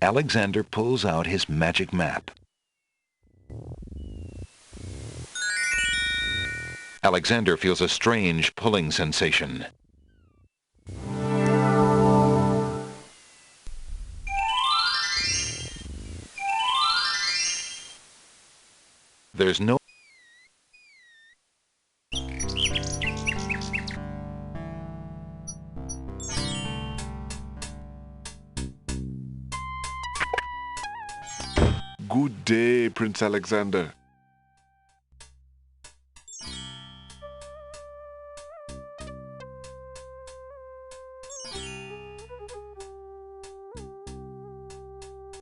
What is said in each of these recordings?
Alexander pulls out his magic map. Alexander feels a strange pulling sensation. There's no... Good day, Prince Alexander.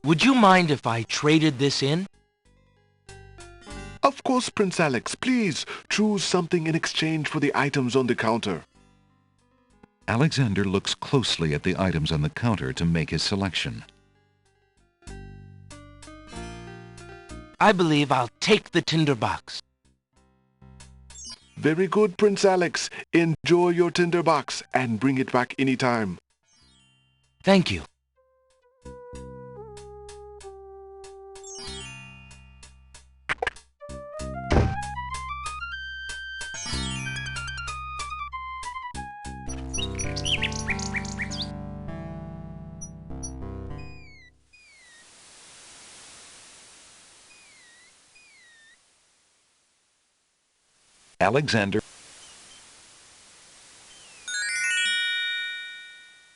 Would you mind if I traded this in? Of course, Prince Alex. Please choose something in exchange for the items on the counter. Alexander looks closely at the items on the counter to make his selection. I believe I'll take the tinderbox. Very good, Prince Alex. Enjoy your tinderbox and bring it back anytime. Thank you.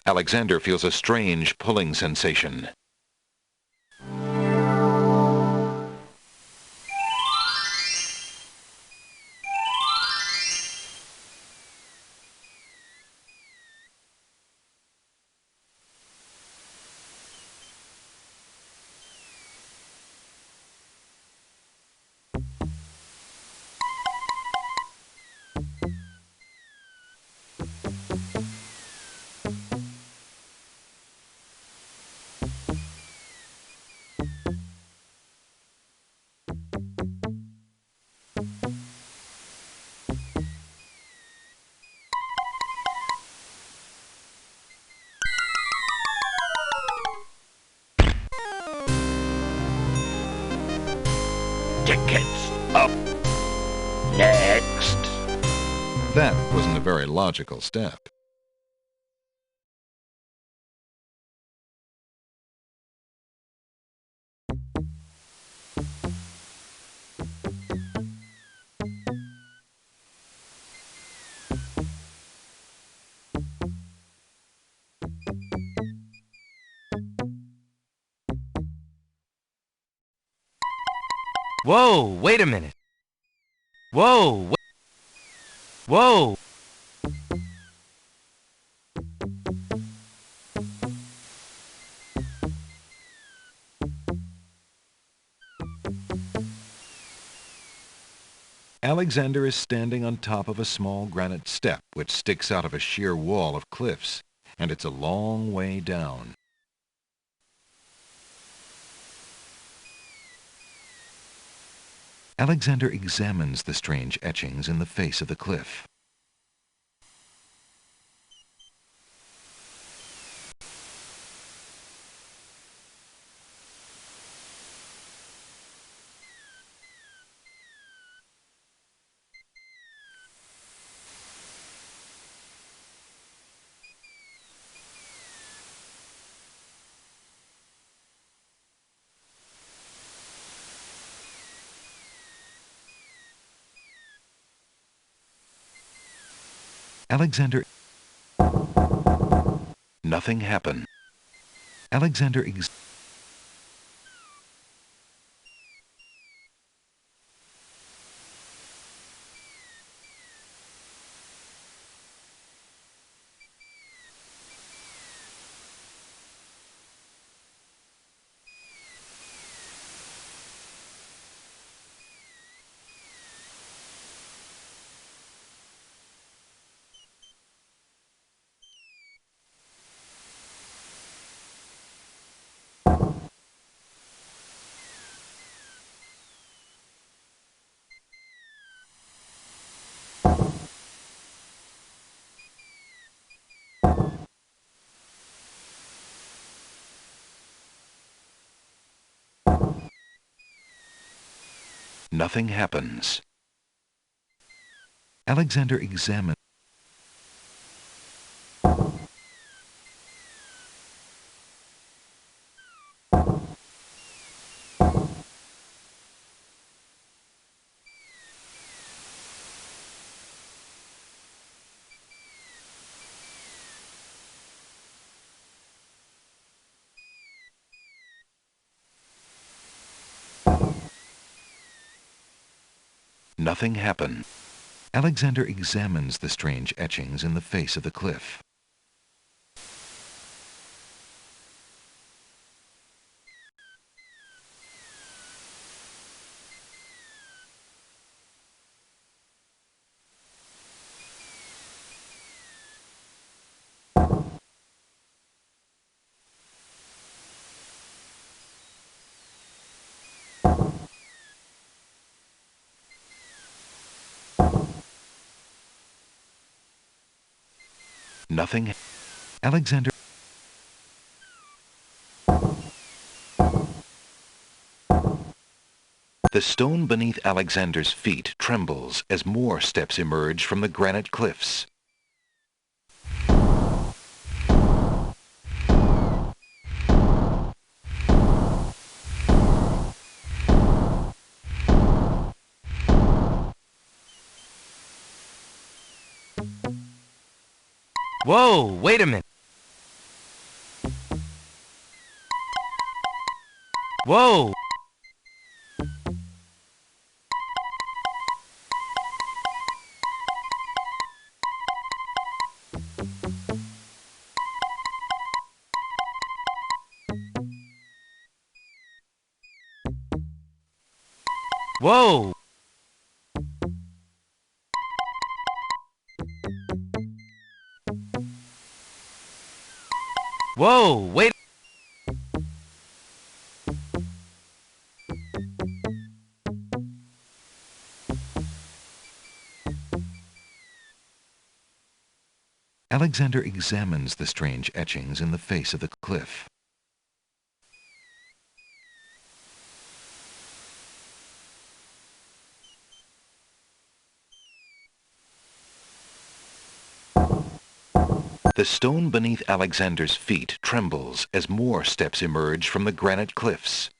Alexander feels a strange pulling sensation. Tickets up next. That wasn't a very logical step. Whoa, wait a minute. Whoa, whoa. Alexander is standing on top of a small granite step which sticks out of a sheer wall of cliffs, and it's a long way down. Alexander examines the strange etchings in the face of the cliff. Alexander... Nothing happened. Alexander Nothing happens. Alexander examines. Nothing happened. Alexander examines the strange etchings in the face of the cliff. Nothing. Alexander. The stone beneath Alexander's feet trembles as more steps emerge from the granite cliffs. Whoa, wait a minute. Whoa. Whoa. Whoa, wait. Alexander examines the strange etchings in the face of the cliff. The stone beneath Alexander's feet trembles as more steps emerge from the granite cliffs.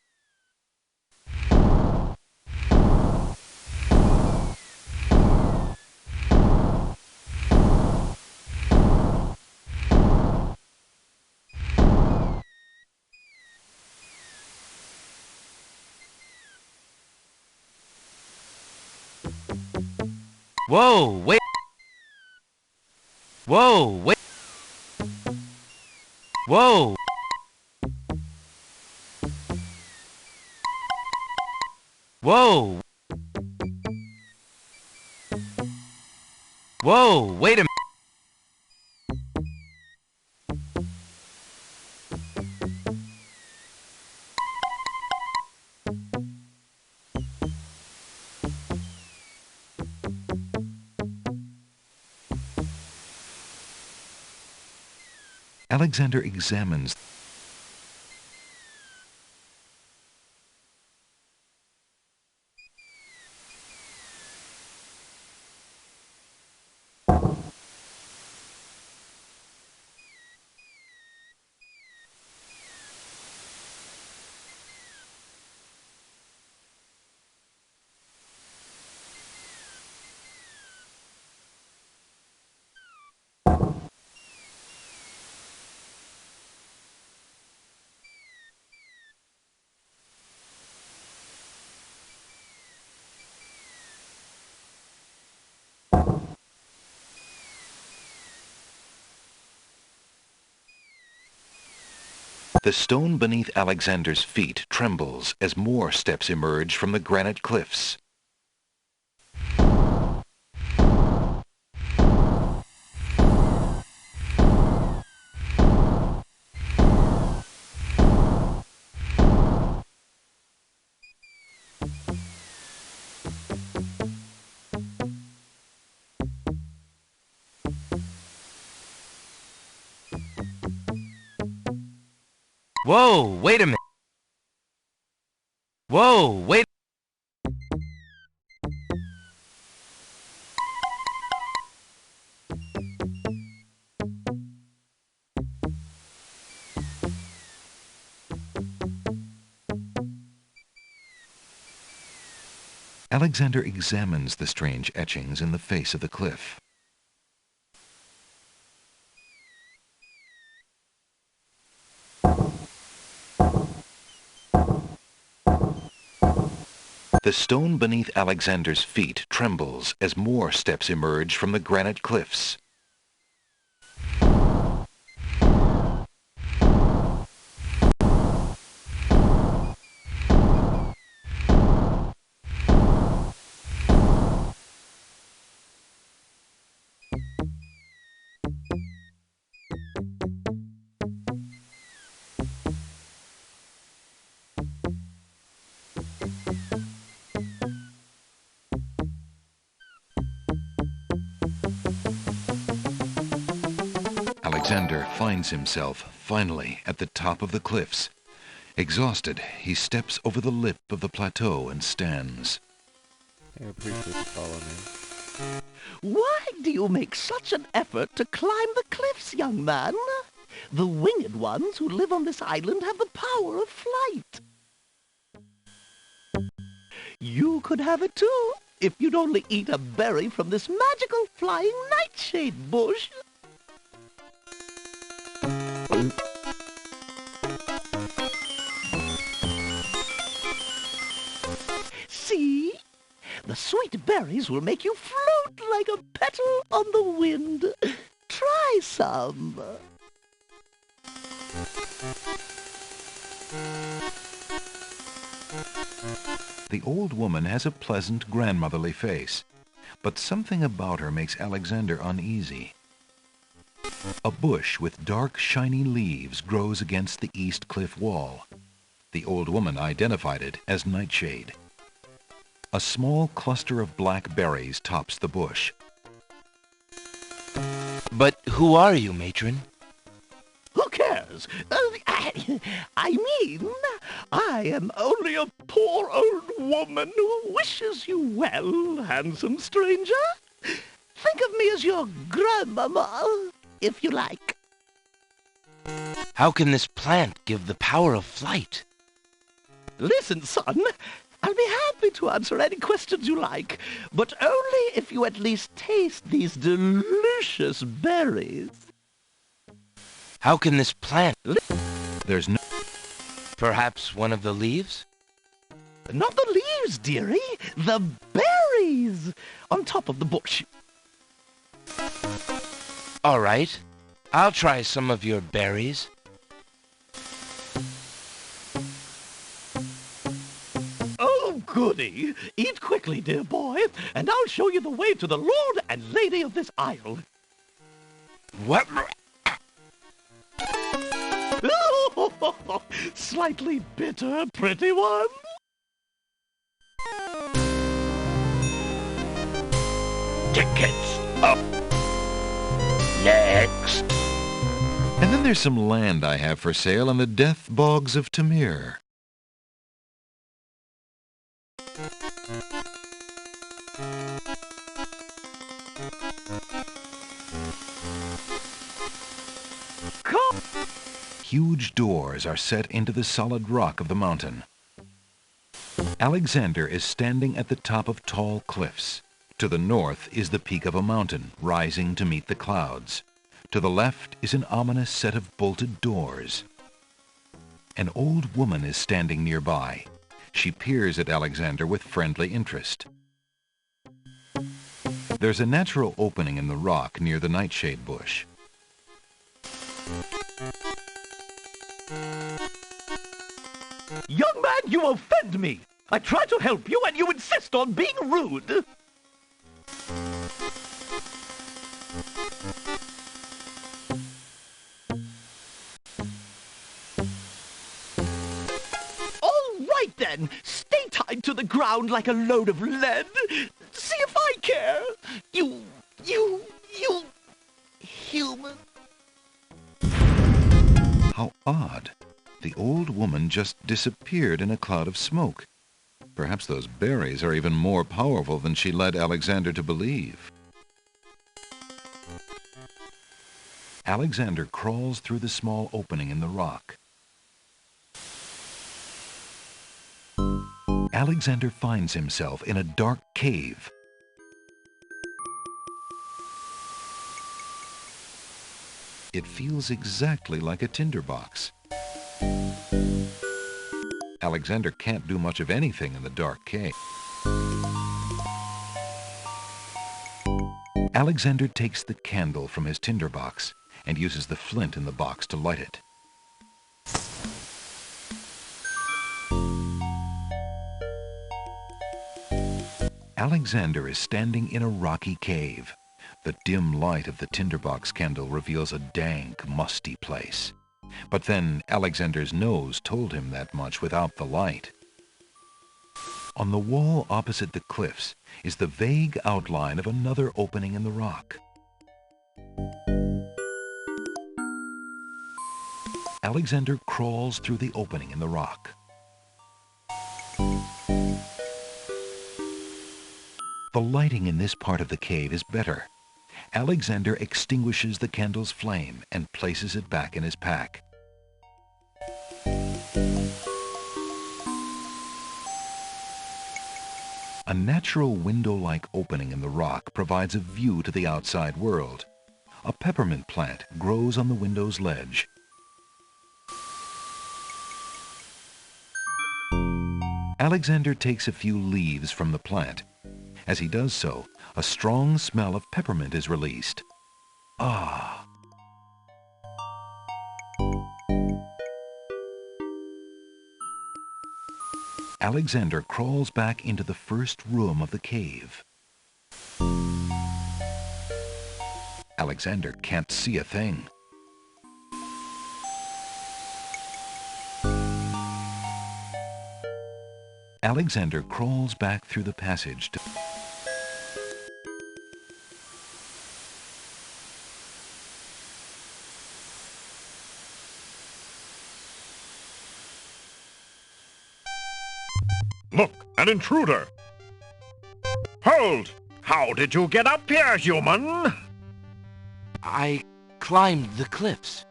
Whoa, wait. Whoa, wait. Whoa. Whoa. Whoa, wait a minute. Alexander examines. The stone beneath Alexander's feet trembles as more steps emerge from the granite cliffs. Whoa, wait a minute. Whoa, wait. Alexander examines the strange etchings in the face of the cliff. The stone beneath Alexander's feet trembles as more steps emerge from the granite cliffs. Alexander finds himself, finally, at the top of the cliffs. Exhausted, he steps over the lip of the plateau and stands. I appreciate the follow, man. Why do you make such an effort to climb the cliffs, young man? The winged ones who live on this island have the power of flight. You could have it too, if you'd only eat a berry from this magical flying nightshade bush. See? The sweet berries will make you float like a petal on the wind. Try some. The old woman has a pleasant, grandmotherly face, but something about her makes Alexander uneasy. A bush with dark, shiny leaves grows against the east cliff wall. The old woman identified it as nightshade. A small cluster of black berries tops the bush. But who are you, matron? Who cares? I mean, I am only a poor old woman who wishes you well, handsome stranger. Think of me as your grandmama, if you like. How can this plant give the power of flight? Listen, son, I'll be happy to answer any questions you like, but only if you at least taste these delicious berries. How can this plant... There's no... Perhaps one of the leaves? Not the leaves, dearie, the berries on top of the bush. All right. I'll try some of your berries. Oh, goody. Eat quickly, dear boy, and I'll show you the way to the Lord and Lady of this isle. What? Slightly bitter, pretty one. Tickets up. Next. And then there's some land I have for sale in the death bogs of Tamir. Come. Huge doors are set into the solid rock of the mountain. Alexander is standing at the top of tall cliffs. To the north is the peak of a mountain, rising to meet the clouds. To the left is an ominous set of bolted doors. An old woman is standing nearby. She peers at Alexander with friendly interest. There's a natural opening in the rock near the nightshade bush. Young man, you offend me. I try to help you and you insist on being rude. All right then, stay tied to the ground like a load of lead. See if I care. You human. How odd. The old woman just disappeared in a cloud of smoke. Perhaps those berries are even more powerful than she led Alexander to believe. Alexander crawls through the small opening in the rock. Alexander finds himself in a dark cave. It feels exactly like a tinderbox. Alexander can't do much of anything in the dark cave. Alexander takes the candle from his tinderbox and uses the flint in the box to light it. Alexander is standing in a rocky cave. The dim light of the tinderbox candle reveals a dank, musty place. But then Alexander's nose told him that much without the light. On the wall opposite the cliffs is the vague outline of another opening in the rock. Alexander crawls through the opening in the rock. The lighting in this part of the cave is better. Alexander extinguishes the candle's flame and places it back in his pack. A natural window-like opening in the rock provides a view to the outside world. A peppermint plant grows on the window's ledge. Alexander takes a few leaves from the plant. As he does so, a strong smell of peppermint is released. Ah! Alexander crawls back into the first room of the cave. Alexander can't see a thing. Alexander crawls back through the passage to... Look, an intruder! Hold! How did you get up here, human? I climbed the cliffs.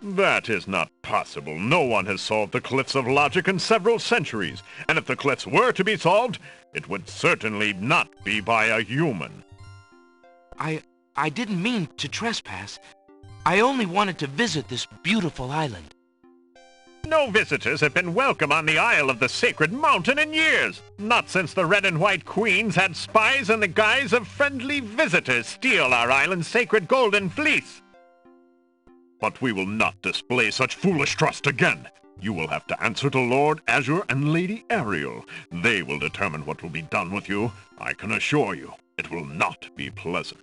That is not possible. No one has solved the cliffs of logic in several centuries. And if the cliffs were to be solved, it would certainly not be by a human. I didn't mean to trespass. I only wanted to visit this beautiful island. No visitors have been welcome on the Isle of the Sacred Mountain in years. Not since the Red and White Queens had spies in the guise of friendly visitors steal our island's sacred golden fleece. But we will not display such foolish trust again. You will have to answer to Lord Azure and Lady Ariel. They will determine what will be done with you. I can assure you, it will not be pleasant.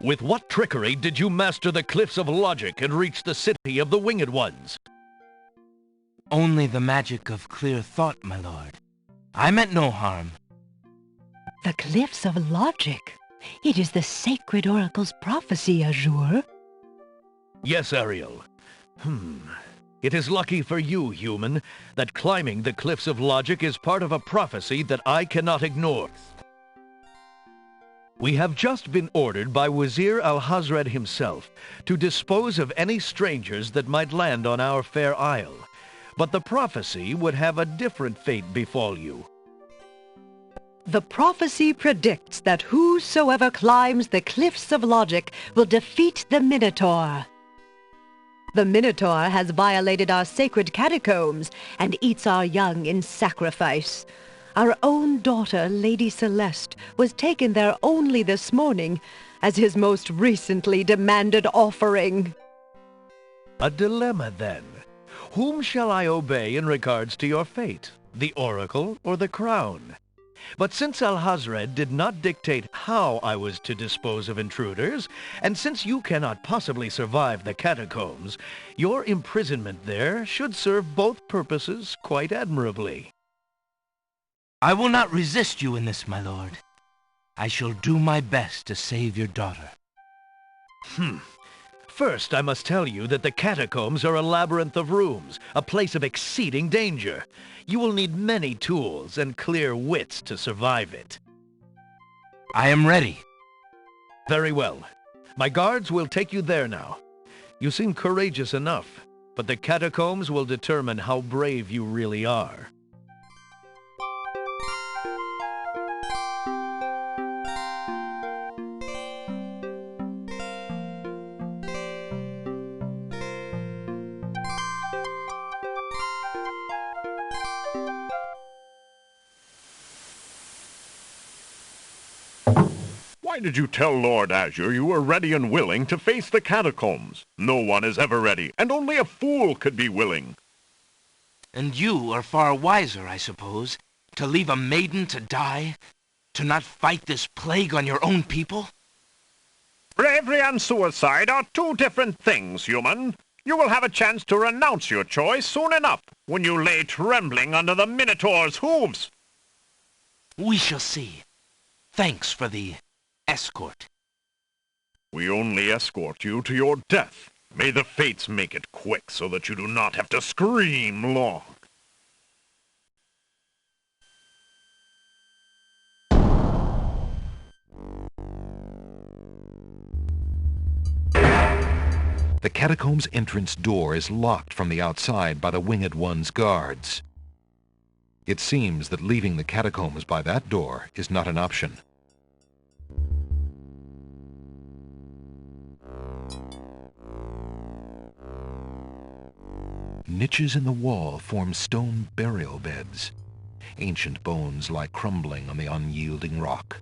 With what trickery did you master the cliffs of logic and reach the city of the Winged Ones? Only the magic of clear thought, my lord. I meant no harm. The cliffs of logic. It is the sacred oracle's prophecy, Azure. Yes, Ariel. It is lucky for you, human, that climbing the cliffs of logic is part of a prophecy that I cannot ignore. We have just been ordered by Wazir Al-Hazred himself to dispose of any strangers that might land on our fair isle. But the prophecy would have a different fate befall you. The prophecy predicts that whosoever climbs the cliffs of logic will defeat the Minotaur. The Minotaur has violated our sacred catacombs and eats our young in sacrifice. Our own daughter, Lady Celeste, was taken there only this morning as his most recently demanded offering. A dilemma, then. Whom shall I obey in regards to your fate, the oracle or the crown? But since Al-Hazred did not dictate how I was to dispose of intruders, and since you cannot possibly survive the catacombs, your imprisonment there should serve both purposes quite admirably. I will not resist you in this, my lord. I shall do my best to save your daughter. First, I must tell you that the catacombs are a labyrinth of rooms, a place of exceeding danger. You will need many tools and clear wits to survive it. I am ready. Very well. My guards will take you there now. You seem courageous enough, but the catacombs will determine how brave you really are. Why did you tell Lord Azure you were ready and willing to face the catacombs? No one is ever ready, and only a fool could be willing. And you are far wiser, I suppose, to leave a maiden to die? To not fight this plague on your own people? Bravery and suicide are two different things, human. You will have a chance to renounce your choice soon enough, when you lay trembling under the Minotaur's hooves. We shall see. Thanks for the escort. We only escort you to your death. May the fates make it quick so that you do not have to scream long. The catacomb's entrance door is locked from the outside by the Winged One's guards. It seems that leaving the catacombs by that door is not an option. Niches in the wall form stone burial beds. Ancient bones lie crumbling on the unyielding rock.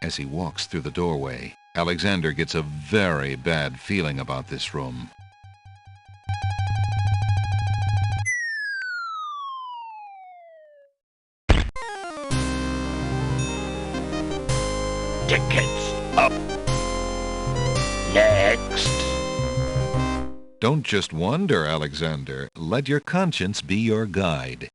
As he walks through the doorway, Alexander gets a very bad feeling about this room. Tickets up. Next. Don't just wander, Alexander. Let your conscience be your guide.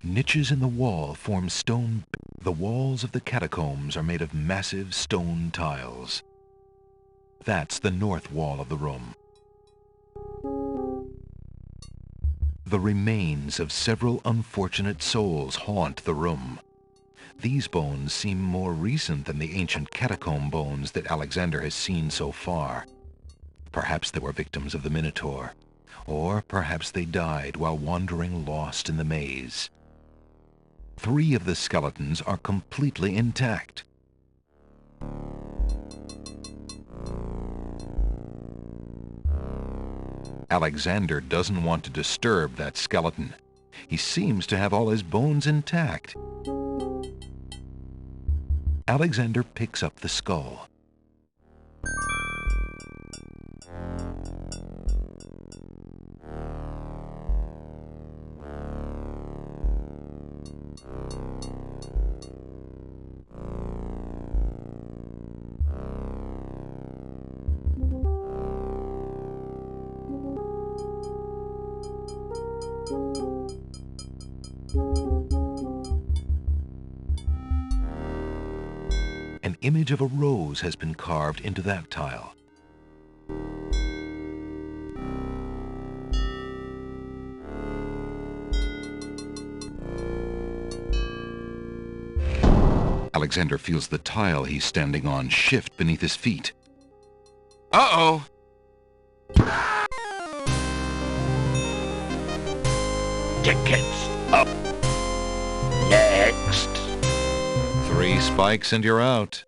Niches in the wall form stone. The walls of the catacombs are made of massive stone tiles. That's the north wall of the room. The remains of several unfortunate souls haunt the room. These bones seem more recent than the ancient catacomb bones that Alexander has seen so far. Perhaps they were victims of the Minotaur, or perhaps they died while wandering lost in the maze. 3 of the skeletons are completely intact. Alexander doesn't want to disturb that skeleton. He seems to have all his bones intact. Alexander picks up the skull. An image of a rose has been carved into that tile. Alexander feels the tile he's standing on shift beneath his feet. Uh-oh. Tickets up. Next. 3 spikes and you're out.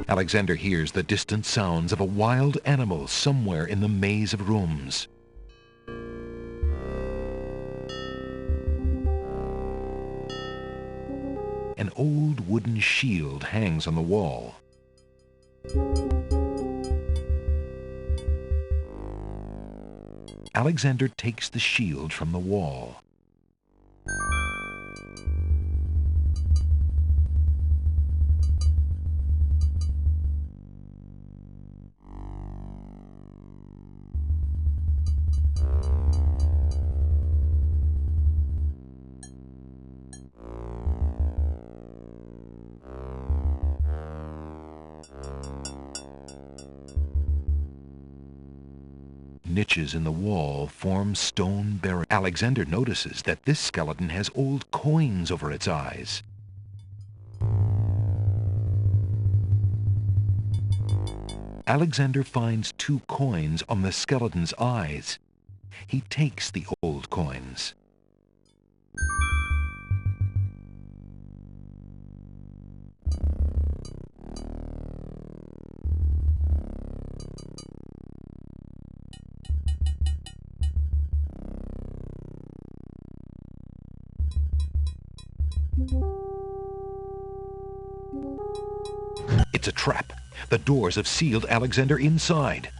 Alexander hears the distant sounds of a wild animal somewhere in the maze of rooms. An old wooden shield hangs on the wall. Alexander takes the shield from the wall. Niches in the wall form stone barriers. Alexander notices that this skeleton has old coins over its eyes. Alexander finds 2 coins on the skeleton's eyes. He takes the old coins. It's a trap. The doors have sealed Alexander inside.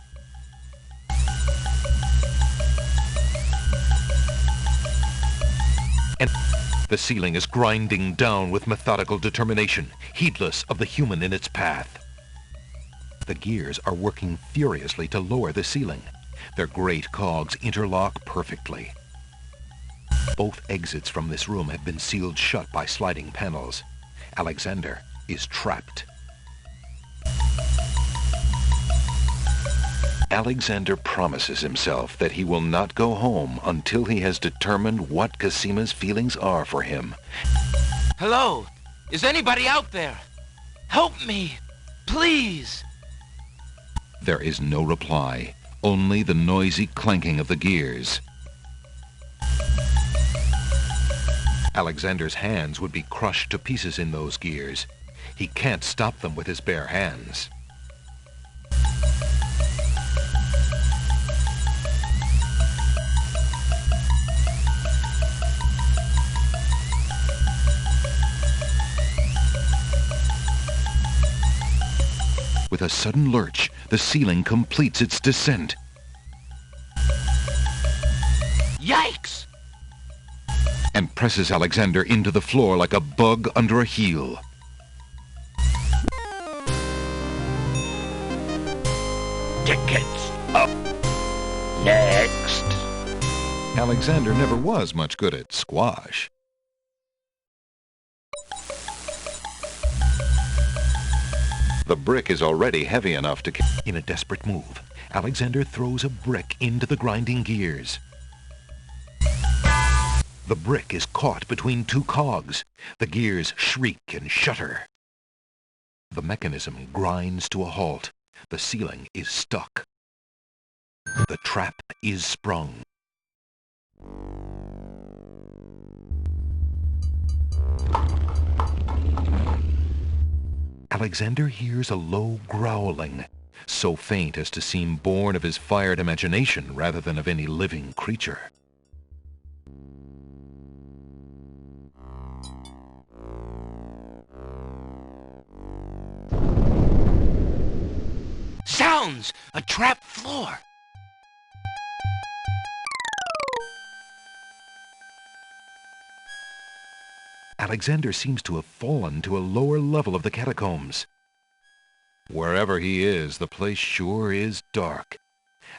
And the ceiling is grinding down with methodical determination, heedless of the human in its path. The gears are working furiously to lower the ceiling. Their great cogs interlock perfectly. Both exits from this room have been sealed shut by sliding panels. Alexander is trapped. Alexander promises himself that he will not go home until he has determined what Casima's feelings are for him. Hello? Is anybody out there? Help me, please. There is no reply, only the noisy clanking of the gears. Alexander's hands would be crushed to pieces in those gears. He can't stop them with his bare hands. With a sudden lurch, the ceiling completes its descent. Yikes! And presses Alexander into the floor like a bug under a heel. Tickets up. Next. Alexander never was much good at squash. The brick is already heavy enough to... In a desperate move, Alexander throws a brick into the grinding gears. The brick is caught between 2 cogs. The gears shriek and shudder. The mechanism grinds to a halt. The ceiling is stuck. The trap is sprung. Alexander hears a low growling, so faint as to seem born of his fired imagination rather than of any living creature. Sounds! A trap floor! Alexander seems to have fallen to a lower level of the catacombs. Wherever he is, the place sure is dark.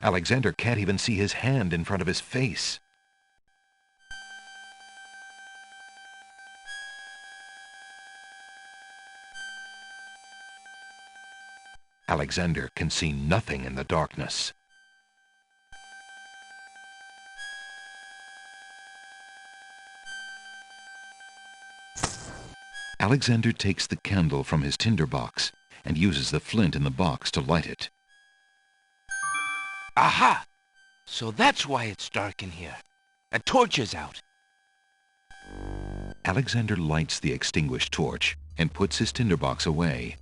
Alexander can't even see his hand in front of his face. Alexander can see nothing in the darkness. Alexander takes the candle from his tinderbox and uses the flint in the box to light it. Aha! So that's why it's dark in here. A torch is out. Alexander lights the extinguished torch and puts his tinderbox away.